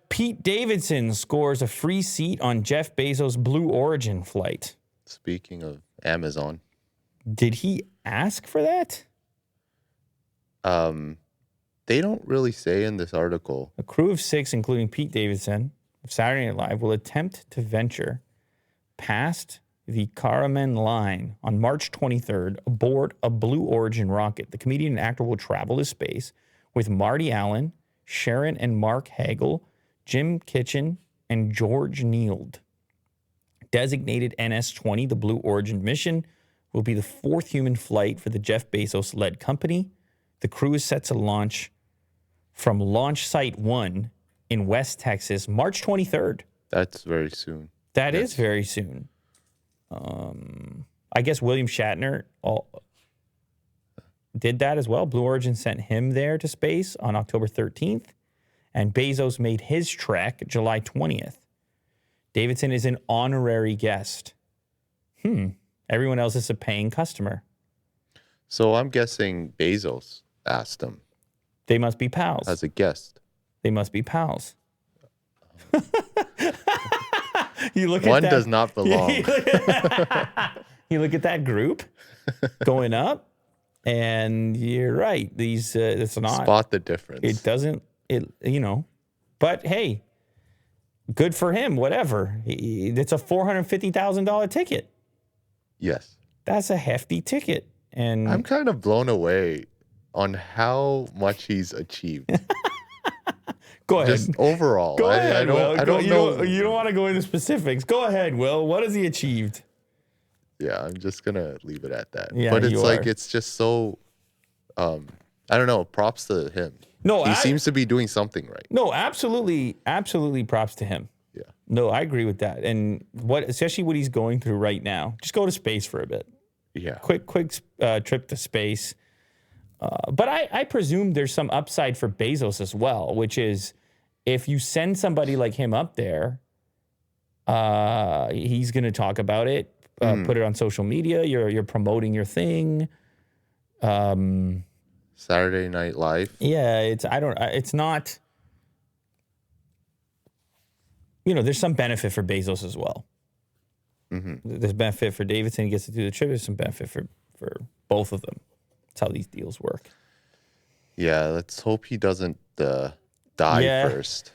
Pete Davidson scores a free seat on Jeff Bezos' Blue Origin flight. Speaking of Amazon. Did he ask for that? They don't really say in this article. A crew of 6, including Pete Davidson of Saturday Night Live, will attempt to venture past the Karaman line on March 23rd aboard a Blue Origin rocket. The comedian and actor will travel to space with Marty Allen, Sharon and Mark Hagel, Jim Kitchen, and George Neild. Designated NS-20, the Blue Origin mission will be the 4th human flight for the Jeff Bezos-led company. The crew is set to launch from Launch Site 1 in West Texas, March 23rd. That's very soon. That is very soon. I guess William Shatner did that as well. Blue Origin sent him there to space on October 13th, and Bezos made his trek July 20th. Davidson is an honorary guest. Everyone else is a paying customer. So I'm guessing Bezos asked him. They must be pals. As a guest. They must be pals. You look One at that, does not belong. You look at that group going up, and you're right. It's not. Spot the difference. It doesn't, but hey, good for him, whatever. It's a $450,000 ticket. Yes. That's a hefty ticket. And I'm kind of blown away on how much he's achieved. Go ahead. Just overall. Go ahead, Will. I don't know. You don't want to go into specifics. Go ahead, Will. What has he achieved? Yeah, I'm just going to leave it at that. Yeah, but it's like, are. it's just so, I don't know, props to him. No, he seems to be doing something right. No, absolutely. Absolutely props to him. Yeah. No, I agree with that. And especially what he's going through right now. Just go to space for a bit. Yeah. Quick trip to space. But I presume there's some upside for Bezos as well, which is if you send somebody like him up there, he's going to talk about it, put it on social media. You're promoting your thing. Saturday Night Live. Yeah, it's not, there's some benefit for Bezos as well. There's benefit for Davidson. He gets to do the trip. There's some benefit for both of them. That's how these deals work. Yeah, let's hope he doesn't die first.